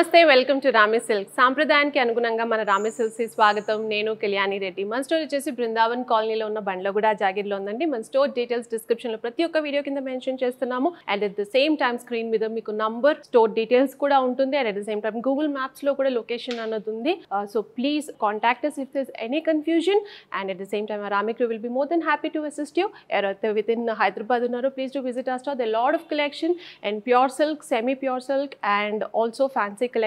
నమస్తే welcome to రామే silk సాంప్రదాయానికి అనుగుణంగా మన రామే సిల్క్స్ స్వాగతం నేను కళ్యాణి రెడ్డి మన స్టోర్ వచ్చేసి బృందావన్ కాలనీలో ఉన్న బండ్లగూడ జాగిర్లో ఉందండి మన స్టోర్ డీటెయిల్స్ డిస్క్రిప్షన్ లో ప్రతి ఒక్క వీడియో కింద మెన్షన్ చేస్తున్నాము and at the same time screen మీద మీకు నంబర్ స్టోర్ డీటెయిల్స్ కూడా ఉంటుంది and at the same time Google maps లో కూడా లొకేషన్ అన్నది ఉంది so please contact us if there's any confusion and at the same time our Ramik will be more than happy to assist you ఎవరైతే within Hyderabad ఉన్నారో please do visit our store there are a lot of collection and pure silk semi pure silk and also fancy collection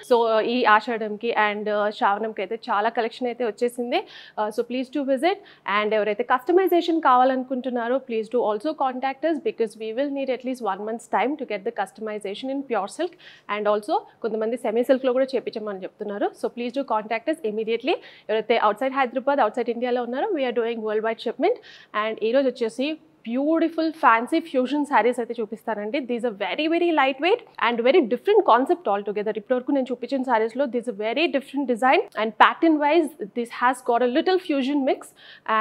so ఈ ఆషాఢంకి and శ్రావణంకి అయితే చాలా collection అయితే వచ్చేసింది so please to visit and ఎవరైతే customization కావాలనుకుంటున్నారో please do also contact us because we will need at least 1 month's time to get the customization in pure silk and also కొంతమంది semi silk లో కూడా చేపించమని చెప్తున్నారు so please do contact us immediately ఎవరైతే outside Hyderabad outside ఇండియాలో ఉన్నారో we are doing worldwide shipment and ఈ రోజు వచ్చేసి బ్యూటిఫుల్ ఫ్యాన్సీ ఫ్యూజన్ శారీస్ అయితే చూపిస్తానండి these are very very light weight and very different concept all together ఇప్పటివరకు నేను చూపించిన శారీస్లో this very different design and pattern wise this has got a little fusion mix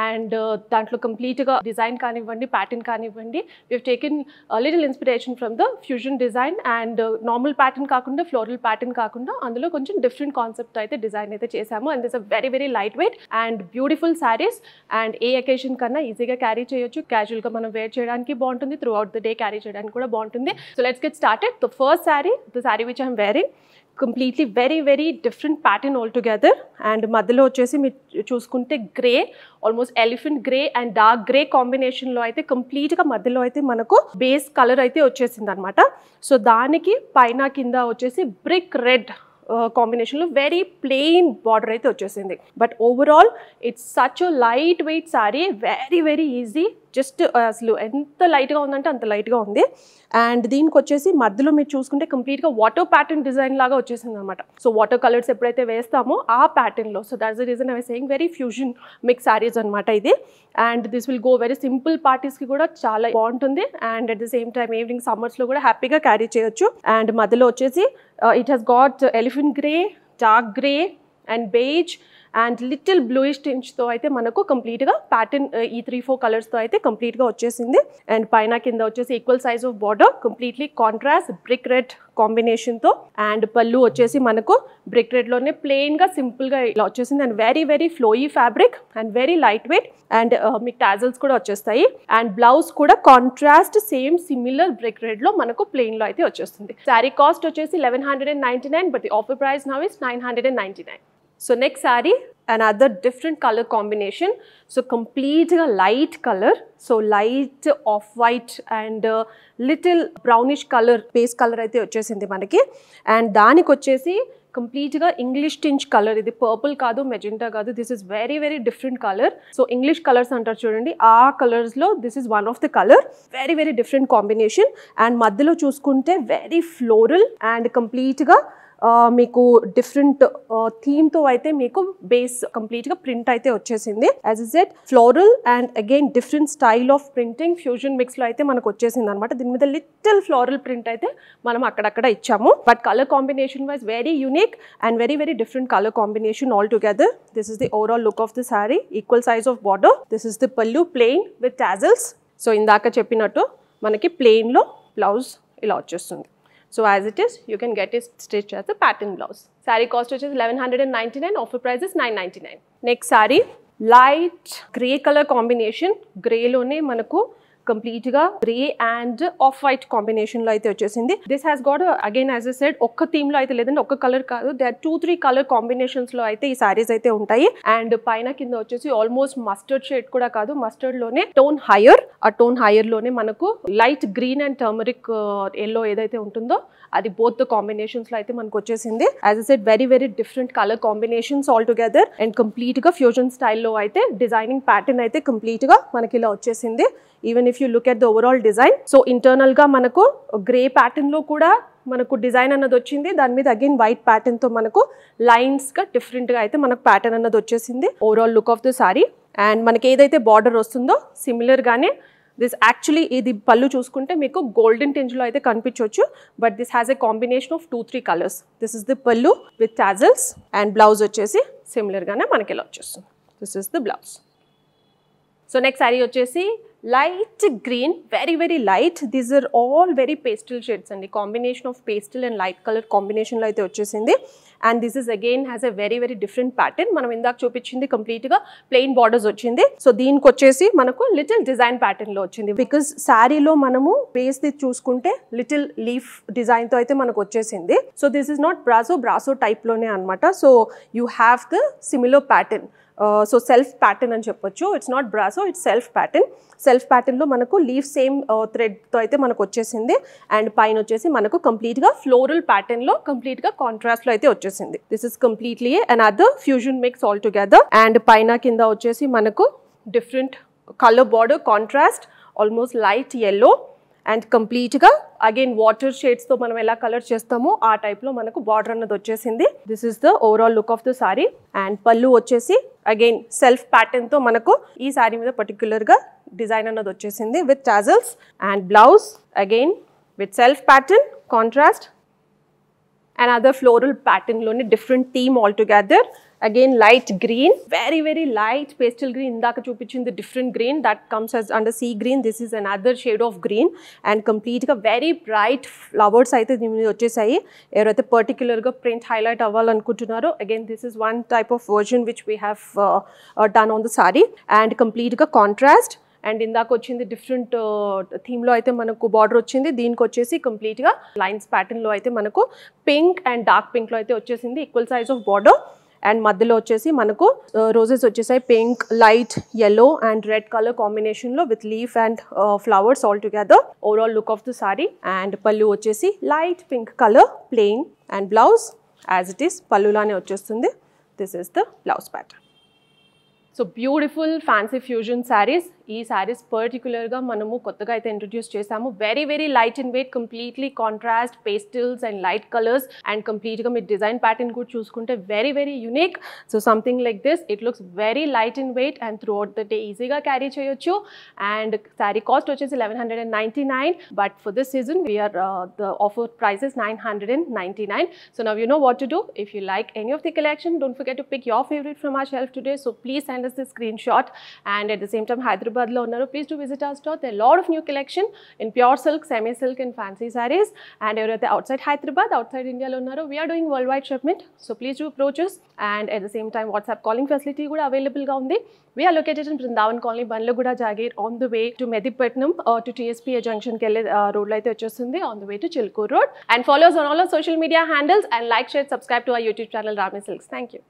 and దాంట్లో కంప్లీట్గా డిజైన్ కానివ్వండి pattern కానివ్వండి we taken little inspiration from the fusion design and normal pattern కాకుండా floral pattern కాకుండా అందులో కొంచెం డిఫరెంట్ కాన్సెప్ట్ అయితే design అయితే చేశాము and this a very very light weight and beautiful saris and ఏ అకేషన్ కన్నా ఈజీగా క్యారీ చేయొచ్చు క్యాజువల్గా మనం వేర్ చేయడానికి బాగుంటుంది throughout the day carry చేయడానికి కూడా బాగుంటుంది so let's get started the first sari the sari which I'm wearing completely very very different pattern all together and మధ్యలో వచ్చేసి మీరు చూసుకుంటే grey almost elephant grey and dark grey కాంబినేషన్లో అయితే కంప్లీట్గా మధ్యలో అయితే మనకు బేస్ కలర్ అయితే వచ్చేసింది అనమాట సో దానికి పైన కింద వచ్చేసి బ్రిక్ రెడ్ కాంబినేషన్లో వెరీ ప్లెయిన్ బార్డర్ అయితే వచ్చేసింది but overall it's such light weight sari very very easy just అసలు ఎంత లైట్గా ఉందంటే అంత లైట్గా ఉంది అండ్ దీనికి వచ్చేసి మధ్యలో మీరు చూసుకుంటే కంప్లీట్గా వాటర్ ప్యాటర్న్ డిజైన్ లాగా వచ్చేసింది అనమాట సో వాటర్ కలర్స్ ఎప్పుడైతే వేస్తామో ఆ ప్యాటర్న్లో so that's the reason I was saying very fusion mix saris అనమాట ఇది and this will go very simple పార్టీస్కి కూడా చాలా బాగుంటుంది and at the same time evening సమ్మర్స్లో కూడా హ్యాపీగా క్యారీ చేయొచ్చు అండ్ మధ్యలో వచ్చేసి it has got elephant grey dark grey and beige and little bluish టించ్తో అయితే మనకు కంప్లీట్గా ప్యాటర్న్ ఈ 3-4 కలర్స్తో అయితే కంప్లీట్గా వచ్చేసింది అండ్ పైన కింద వచ్చేసి equal size of border completely contrast brick red కాంబినేషన్తో అండ్ పళ్ళు వచ్చేసి మనకు బ్రిక్ రెడ్లోనే ప్లెయిన్గా సింపుల్గా ఇలా వచ్చేసింది and very very flowy fabric and very light weight and మీకు టాజల్స్ కూడా వచ్చేస్తాయి అండ్ బ్లౌజ్ కూడా కాంట్రాస్ట్ సేమ్ సిమిలర్ బ్రిక్ రెడ్లో మనకు ప్లెయిన్లో అయితే వచ్చేస్తుంది శారీ కాస్ట్ వచ్చేసి 1199 but the offer price now is 999 so next sari another different color combination so completely light color so light off white and little brownish color base color అయితే వచ్చేసింది మనకి and దానికి వచ్చేసి కంప్లీట్గా ఇంగ్లీష్ టించ్ కలర్ ఇది purple కాదు magenta కాదు this is very very different colour so English colours అంటారు చూడండి ఆ కలర్స్లో this is one of the colour very very different combination and మధ్యలో చూసుకుంటే వెరీ ఫ్లోరల్ అండ్ కంప్లీట్గా మీకు డిఫరెంట్ థీమ్తో అయితే మీకు బేస్ కంప్లీట్గా ప్రింట్ అయితే వచ్చేసింది as is it floral and again different style of printing fusion మిక్స్లో అయితే మనకు వచ్చేసింది అనమాట దీని మీద లిటిల్ ఫ్లోరల్ ప్రింట్ అయితే మనం అక్కడక్కడ ఇచ్చాము but colour combination wise very unique and very very different colour combination all together this is the overall look of the sari equal size of border this is the పల్లు plain with tassels so ఇందాక చెప్పినట్టు మనకి ప్లెయిన్లో blouse ఇలా వచ్చేస్తుంది so as it is you can get it stitched as a pattern blouse saree cost which is 1199 offer price is 999 next saree light gray color combination gray lone manaku కంప్లీట్గా grey and off white కాంబినేషన్లో అయితే వచ్చేసింది this has got again as a said ఒక్క థీమ్లో అయితే లేదంటే ఒక్క colour కాదు they are 2-3 colour కాంబినేషన్స్లో అయితే ఈ శారీస్ అయితే ఉంటాయి అండ్ పైన కింద వచ్చేసి ఆల్మోస్ట్ మస్టర్డ్ షేడ్ కూడా కాదు మస్టర్డ్లోనే టోన్ హైయర్ ఆ టోన్ హైయర్లోనే మనకు light green and turmeric yellow ఏదైతే ఉంటుందో అది బోత్ ద కాంబినేషన్స్లో అయితే మనకు వచ్చేసింది as a said very very different colour combinations all together and కంప్లీట్గా ఫ్యూజన్ స్టైల్లో అయితే డిజైనింగ్ ప్యాటర్న్ అయితే కంప్లీట్గా మనకి ఇలా వచ్చేసింది even if you look at the overall design so ఇంటర్నల్గా మనకు గ్రే ప్యాటర్న్లో కూడా మనకు డిజైన్ అన్నది వచ్చింది దాని మీద అగైన్ వైట్ ప్యాటర్న్తో మనకు లైన్స్గా డిఫరెంట్గా అయితే మనకు ప్యాటర్న్ అన్నది వచ్చేసింది overall look of the sari and మనకి ఏదైతే బార్డర్ వస్తుందో సిమిలర్గానే దిస్ యాక్చువల్లీ ఇది పళ్ళు చూసుకుంటే మీకు గోల్డెన్ టింజ్లో అయితే కనిపించవచ్చు but this has a combination of 2-3 colours this is the pallu with tassels and blouse వచ్చేసి సిమిలర్గానే మనకి ఇలా వచ్చేస్తుంది this is the blouse so next sari వచ్చేసి light green, very light. These are all very pastel shades అండి, combination of pastel and light colour కాంబినేషన్లో అయితే వచ్చేసింది. And this is again has a very different pattern. మనం ఇందాక చూపించింది కంప్లీట్గా plain borders వచ్చింది. సో దీనికి వచ్చేసి మనకు లిటిల్ డిజైన్ ప్యాటర్న్లో వచ్చింది. బికాస్ శారీలో మనము బేస్ది చూసుకుంటే లిటిల్ లీఫ్ డిజైన్తో అయితే మనకు వచ్చేసింది. So this is not brasso టైప్లోనే అనమాట. So you have the similar pattern. So self pattern అని చెప్పొచ్చు. It's not brasso, it's self pattern. Self ప్యాటర్న్లో మనకు లీఫ్ సేమ్ థ్రెడ్తో అయితే మనకు వచ్చేసింది. అండ్ పైన వచ్చేసి మనకు కంప్లీట్గా ఫ్లోరల్ ప్యాటర్న్లో కంప్లీట్గా కాంట్రాస్ట్లో అయితే వచ్చేసింది. This is completely another fusion mix all together. And పైన కింద వచ్చేసి మనకు different colour border contrast, almost light yellow. And కంప్లీట్గా అగైన్ వాటర్ షేడ్స్తో మనం ఎలా కలర్ చేస్తామో ఆ టైప్లో మనకు బార్డర్ అన్నది వచ్చేసింది. This is the overall look of the sari. And pallu వచ్చేసి అగైన్ సెల్ఫ్ ప్యాటర్న్తో మనకు ఈ సారీ మీద పర్టిక్యులర్గా డిజైన్ అన్నది వచ్చేసింది with tassels. And blouse again with self pattern contrast and other floral ప్యాటర్న్లోని different theme all together. Again light green, very light pastel green. Indaka chupichindi different green that comes as under sea green. This is another shade of green and complete ga very bright flowers aithe dini vachchesayi. Evaithe particular ga print highlight avvalanuntunnaro, again this is one type of version which we have done on the saree. And complete ga contrast. And ఇందాక వచ్చింది different థీమ్లో అయితే మనకు border వచ్చింది. దీనికి వచ్చేసి కంప్లీట్గా lines ప్యాటర్న్లో అయితే మనకు పింక్ అండ్ డార్క్ పింక్లో అయితే వచ్చేసింది, equal size of border. And మధ్యలో వచ్చేసి మనకు రోజెస్ వచ్చేసాయి pink, light yellow and red colour కాంబినేషన్లో with leaf and flowers all together. Overall look of the sari. And pallu వచ్చేసి light pink colour plain and blouse as it is పళ్ళులానే వచ్చేస్తుంది. This is the blouse pattern. So beautiful fancy fusion saris. ఈ శారీస్ పర్టికులర్గా మనము కొత్తగా అయితే introduce చేసాము. Very light in weight, completely contrast పేస్టిల్స్ and light colours. And కంప్లీట్గా మీరు డిజైన్ ప్యాటర్న్ కూడా చూసుకుంటే very unique. So something like this. It looks very light in weight and throughout the day ఈజీగా క్యారీ చేయొచ్చు. And sari cost వచ్చేసి 1199. But for this season we are the offer price is 999. So now you know what to do. If you like any of the collection, don't forget to pick your favorite from our shelf today. So please send us the screenshot. And at the same time, Hyderabad lo unnaru, please do visit our store. There are a lot of new collection in pure silk, semi silk and fancy sarees. And everything outside Hyderabad, outside India lo unnaru, we are doing worldwide shipment. So please do approach us. And at the same time, WhatsApp calling facility kuda available ga undi. We are located in Brindavan Colony, Bandlaguda, Jagir, on the way to Medipatnam to TSPA Junction kelle road lo aithe vachestundi, on the way to Chilkur Road. And follow us on all our social media handles and like, share, subscribe to our YouTube channel Ramani Silks. Thank you.